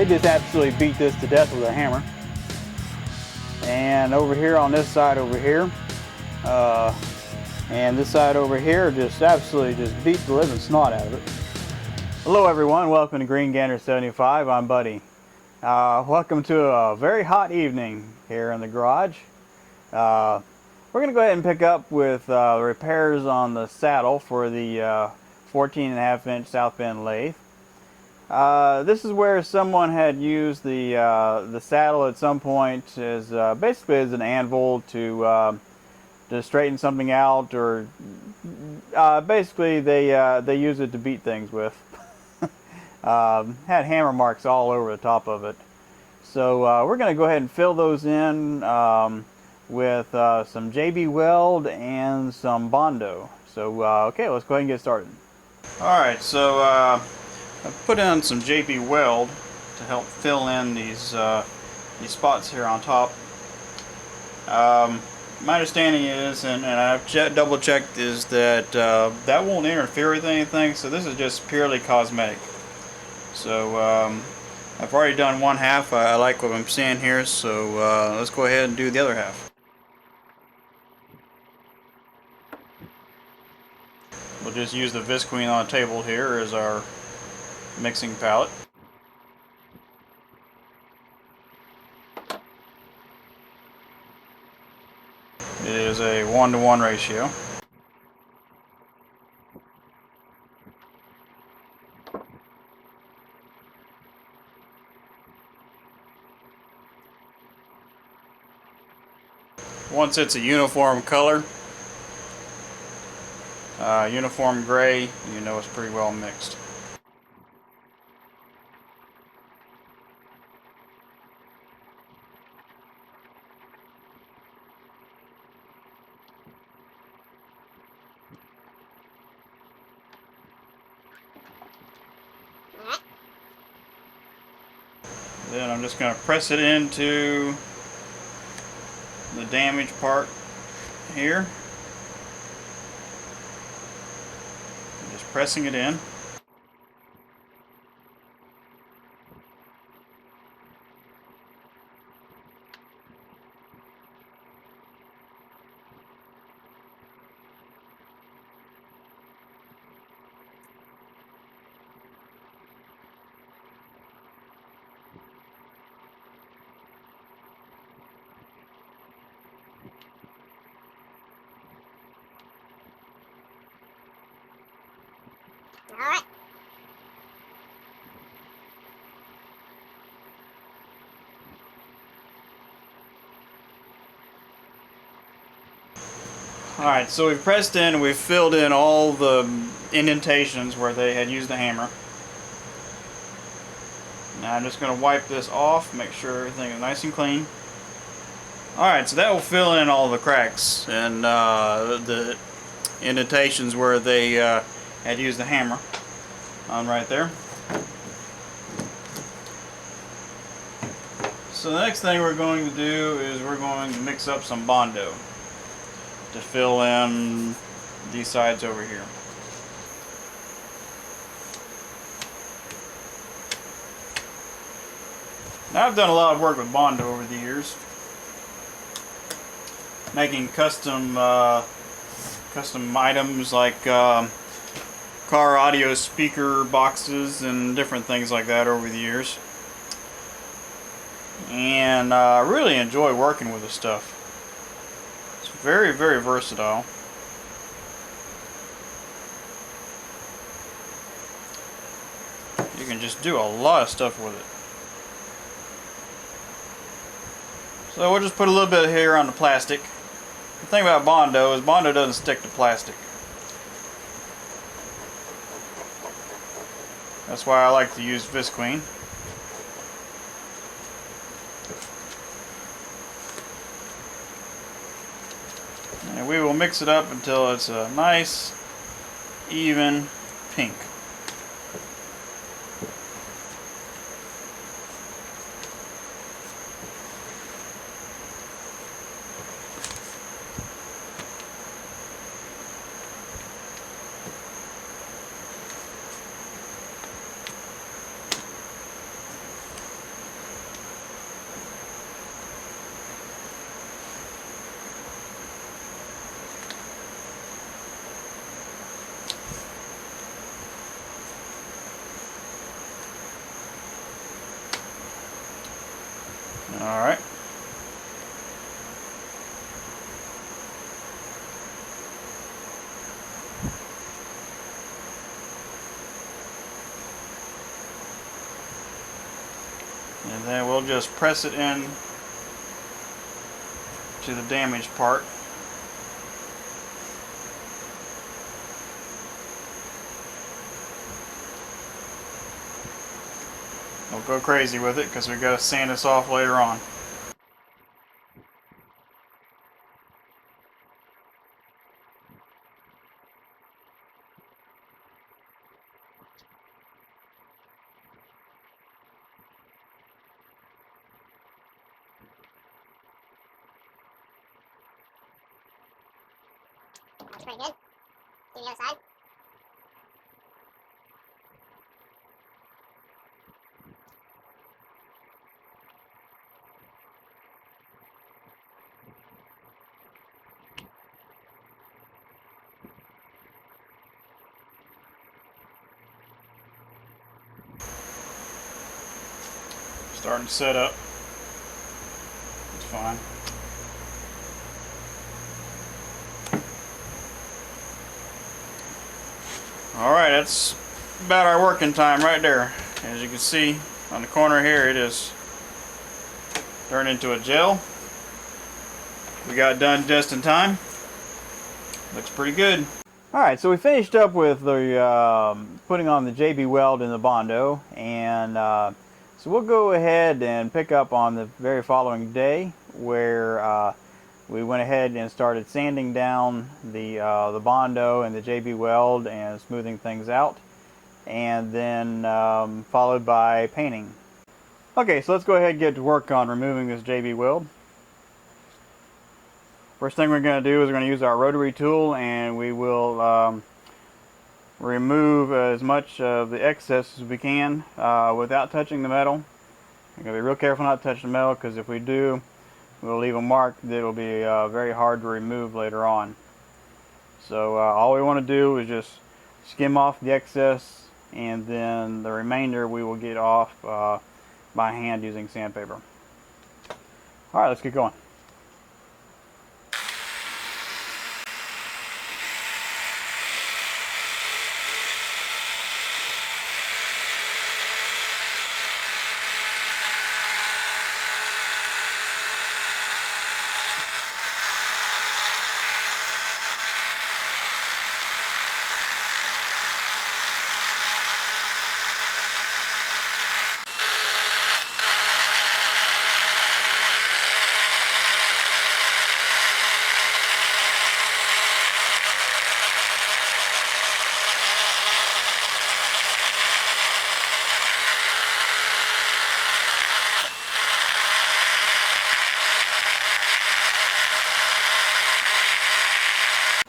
just absolutely beat this to death with a hammer. And over here on this side over here, and this side over here, just absolutely just beat the living snot out of it. Hello everyone, welcome to Green Gander 75. I'm Buddy. Welcome to a very hot evening here in the garage. We're going to go ahead and pick up with repairs on the saddle for the 14.5-inch South Bend lathe. This is where someone had used the saddle at some point as basically as an anvil to straighten something out, or basically they use it to beat things with. Had hammer marks all over the top of it. So we're going to go ahead and fill those in with some JB Weld and some Bondo. So okay, let's go ahead and get started. Alright, so I've put in some JB Weld to help fill in these spots here on top. My understanding is, and I've double checked, is that that won't interfere with anything, so this is just purely cosmetic. So I've already done one half. I like what I'm seeing here, so let's go ahead and do the other half. We'll just use the Visqueen on the table here as our mixing palette. It is a 1-to-1 ratio. Once it's a uniform color, uniform gray, you know it's pretty well mixed. Then I'm just going to press it into the damaged part here. Just pressing it in. Alright, so we've pressed in and we've filled in all the indentations where they had used the hammer. Now I'm just going to wipe this off, make sure everything is nice and clean. Alright, so that will fill in all the cracks and the indentations where they had used the hammer on right there. So the next thing we're going to do is we're going to mix up some Bondo to fill in these sides over here. Now I've done a lot of work with Bondo over the years, making custom items like car audio speaker boxes and different things like that over the years. And I really enjoy working with this stuff. It's very, very versatile. You can just do a lot of stuff with it. So we'll just put a little bit here on the plastic. The thing about Bondo is Bondo doesn't stick to plastic. That's why I like to use Visqueen. And we will mix it up until it's a nice, even pink. All right. And then we'll just press it in to the damaged part. Don't go crazy with it because we've got to sand this off later on. That's pretty good. Do the other side. Starting to set up. It's fine. Alright, that's about our working time right there. As you can see on the corner here, it is turned into a gel. We got it done just in time. Looks pretty good. Alright, so we finished up with the putting on the JB Weld and the Bondo, and so we'll go ahead and pick up on the very following day where we went ahead and started sanding down the Bondo and the JB Weld and smoothing things out, and then followed by painting. Okay, so let's go ahead and get to work on removing this JB Weld. First thing we're going to do is we're going to use our rotary tool, and we will remove as much of the excess as we can without touching the metal. We're going to be real careful not to touch the metal, because if we do, we'll leave a mark that will be very hard to remove later on. So all we want to do is just skim off the excess, and then the remainder we will get off by hand using sandpaper. Alright, let's get going.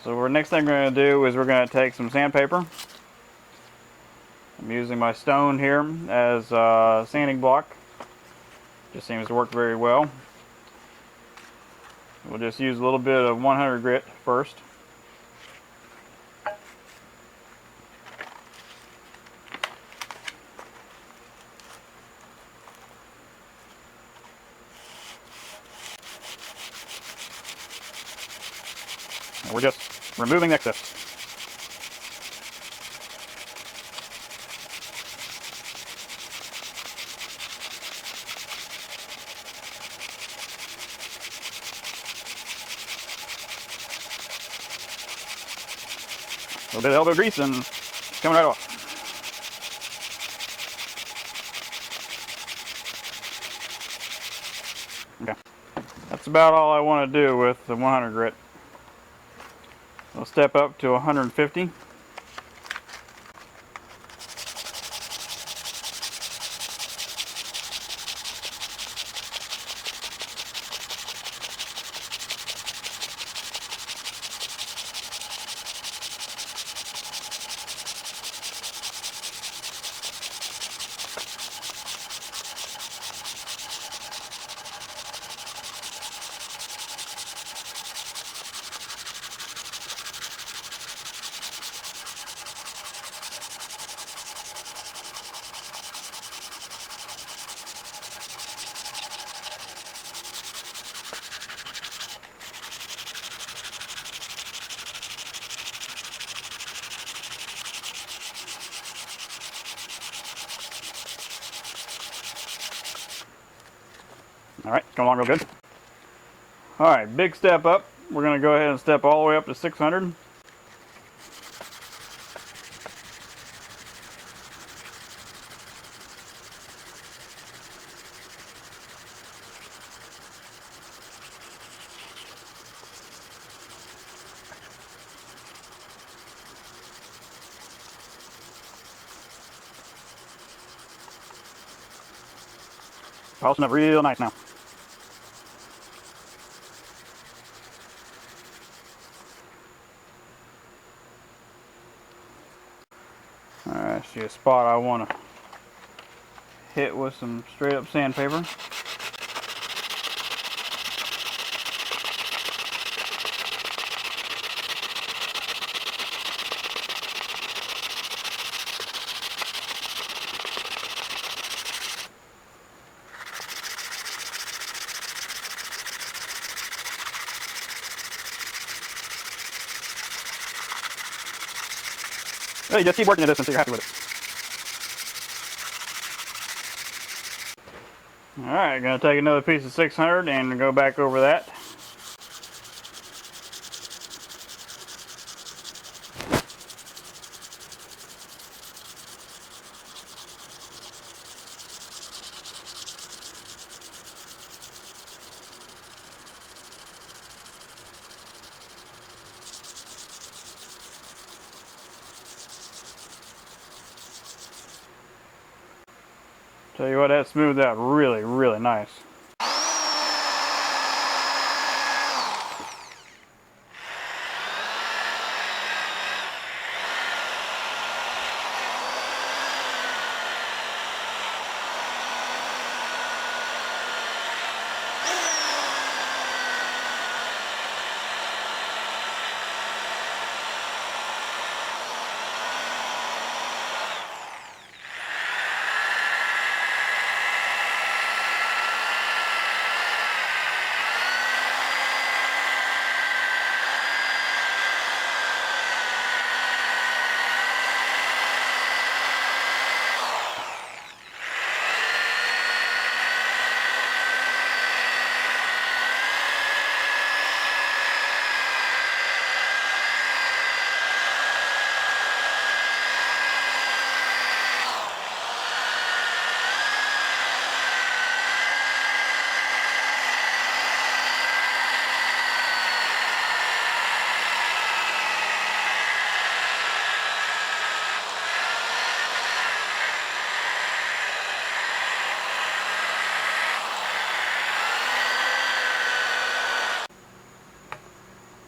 So the next thing we're going to do is we're going to take some sandpaper. I'm using my stone here as a sanding block. Just seems to work very well. We'll just use a little bit of 100 grit first. And we're just removing excess. A little bit of elbow grease and it's coming right off. Okay, that's about all I want to do with the 100 grit. We'll step up to 150. Alright, it's coming along real good. Alright, big step up. We're going to go ahead and step all the way up to 600. Polishing up real nice now. Alright, see a spot I want to hit with some straight up sandpaper. Hey, just keep working at this until you're happy with it. Alright, gonna take another piece of 600 and go back over that. Tell you what, that smoothed out really, really nice.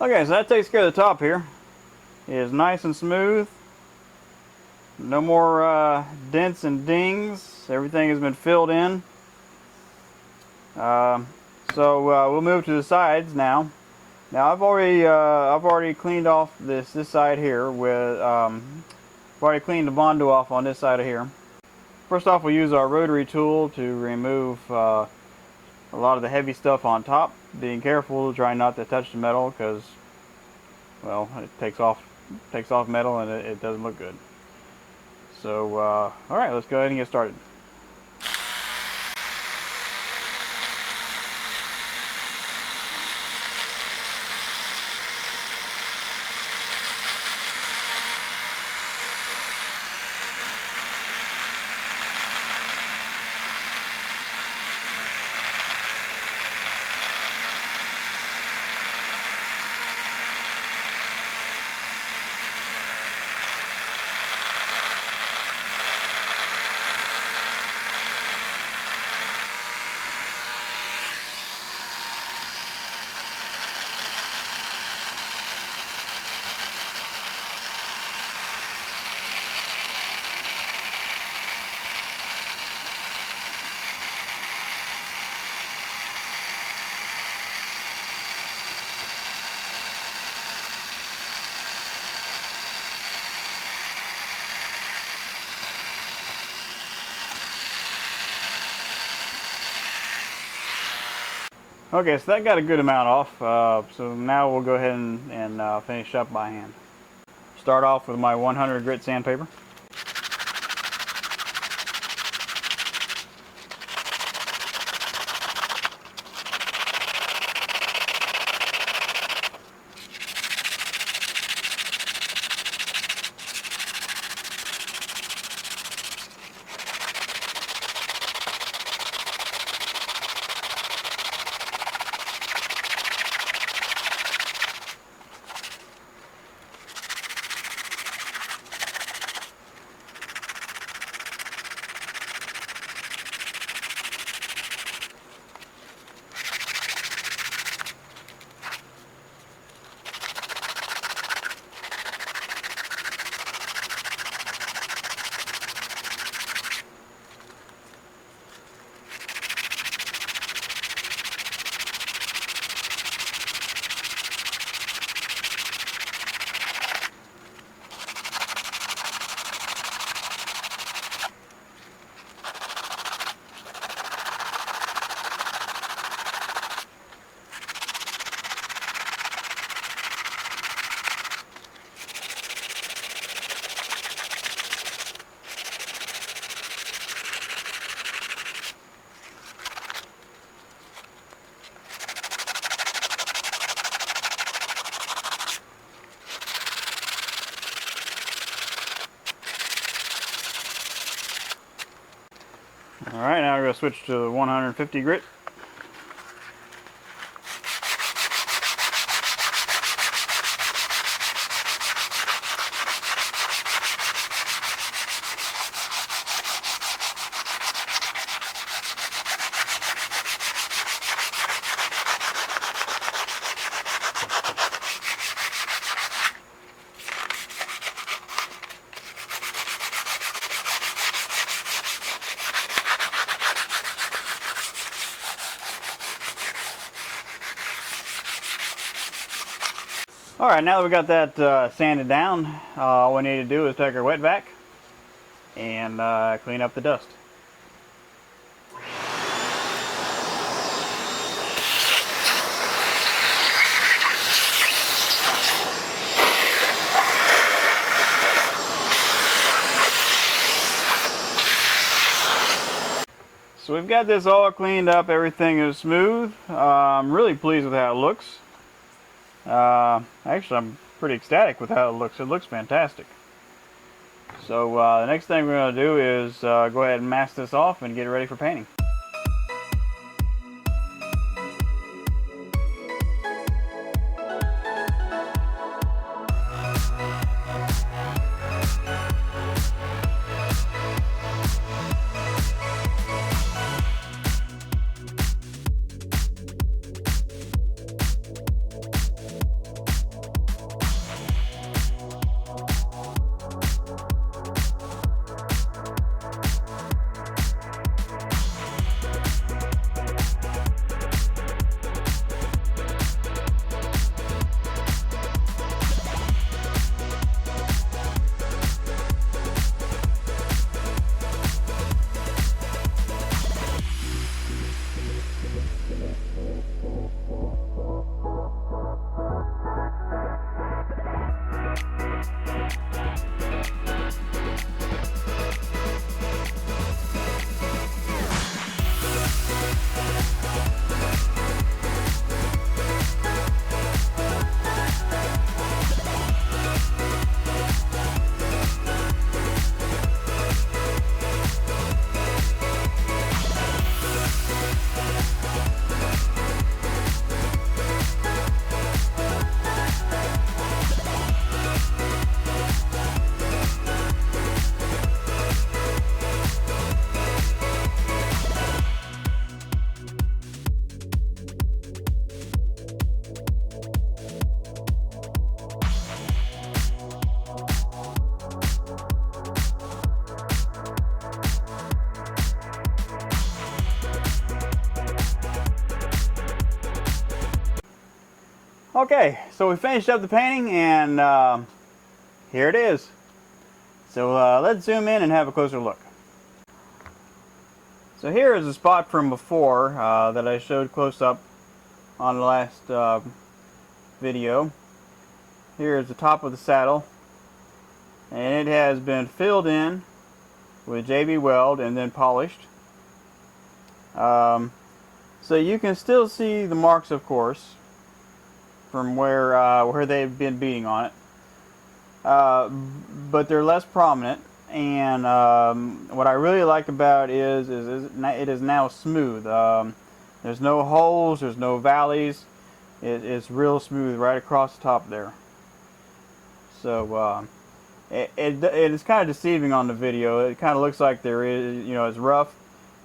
Okay, so that takes care of the top here. It is nice and smooth. No more dents and dings. Everything has been filled in. We'll move to the sides now. Now I've already cleaned off this side here with I've already cleaned the Bondo off on this side of here. First off, we'll use our rotary tool to remove a lot of the heavy stuff on top. Being careful to try not to touch the metal because, well, it takes off metal and it doesn't look good. So, all right, let's go ahead and get started. Okay, so that got a good amount off, so now we'll go ahead and finish up by hand. Start off with my 100 grit sandpaper. Alright, now we're going to switch to the 150 grit. Alright, now that we got that sanded down, all we need to do is take our wet vac and clean up the dust. So we've got this all cleaned up, everything is smooth. I'm really pleased with how it looks. Actually, I'm pretty ecstatic with how it looks. It looks fantastic. So the next thing we're going to do is go ahead and mask this off and get it ready for painting. Okay, so we finished up the painting and here it is. So let's zoom in and have a closer look. So here is a spot from before that I showed close up on the last video. Here is the top of the saddle, and it has been filled in with JB Weld and then polished. So you can still see the marks, of course, from where they've been beating on it, but they're less prominent. And what I really like about it is it is now smooth. There's no holes, there's no valleys. It's real smooth right across the top there. So it is kind of deceiving on the video. It kind of looks like there is, it's rough,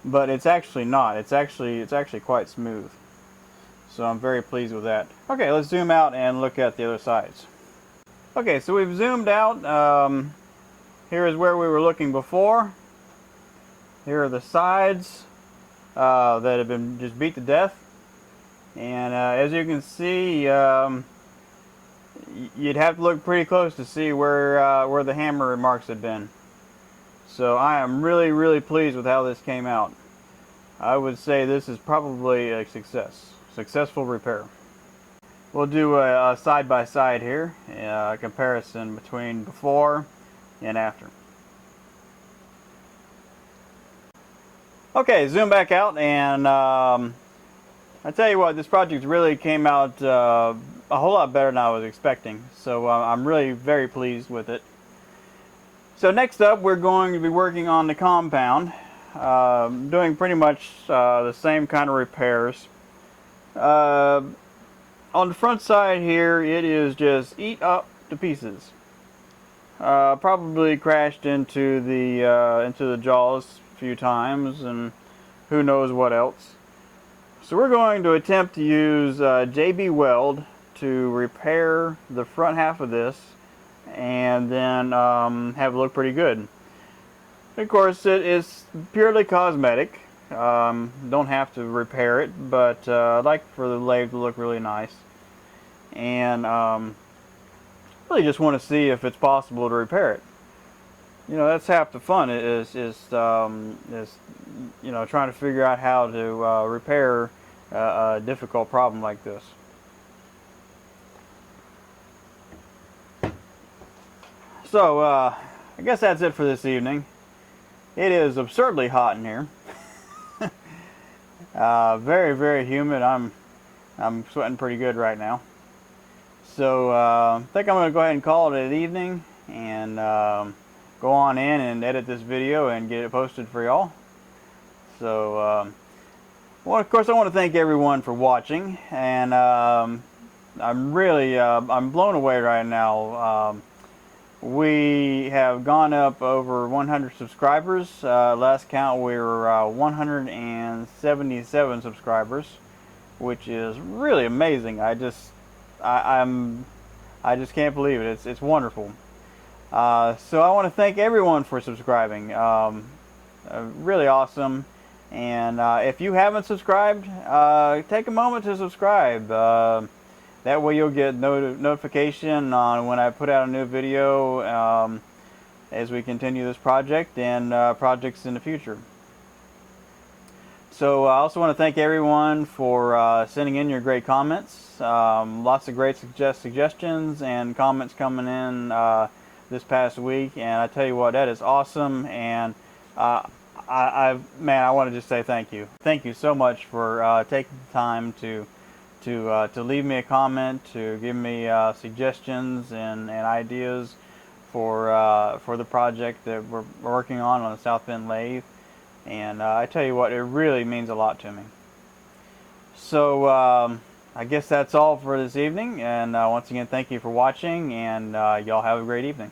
but it's actually not. It's actually quite smooth. So I'm very pleased with that. Okay, let's zoom out and look at the other sides. Okay, so we've zoomed out. Here is where we were looking before. Here are the sides that have been just beat to death. And as you can see, you'd have to look pretty close to see where the hammer marks had been. So I am really, really pleased with how this came out. I would say this is probably a successful repair. We'll do a side-by-side here, a comparison between before and after. Okay, zoom back out, and I tell you what, this project really came out a whole lot better than I was expecting. So I'm really very pleased with it. So next up, we're going to be working on the compound. doing pretty much the same kind of repairs. On the front side here, it is just eat up to pieces. Probably crashed into the jaws a few times, and who knows what else. So we're going to attempt to use JB Weld to repair the front half of this, and then have it look pretty good. Of course, it is purely cosmetic. Don't have to repair it, but I'd like for the lathe to look really nice. And really just want to see if it's possible to repair it. You know, that's half the fun, is you know, trying to figure out how to repair a difficult problem like this. So I guess that's it for this evening. It is absurdly hot in here. Very, very humid. I'm sweating pretty good right now. So I think I'm going to go ahead and call it an evening, and go on in and edit this video and get it posted for y'all. So well, of course, I want to thank everyone for watching, and I'm really I'm blown away right now. We have gone up over 100 subscribers. Last count we were 177 subscribers, which is really amazing. I just can't believe it. It's wonderful. So I want to thank everyone for subscribing. Really awesome. And if you haven't subscribed, take a moment to subscribe. That way you'll get notification on when I put out a new video as we continue this project and projects in the future. So I also want to thank everyone for sending in your great comments. Lots of great suggestions and comments coming in this past week, and I tell you what, that is awesome. And man, I want to just say thank you. Thank you so much for taking the time to leave me a comment, to give me suggestions and ideas for the project that we're working on the South Bend Lathe. And I tell you what, it really means a lot to me. So I guess that's all for this evening, and once again, thank you for watching, and y'all have a great evening.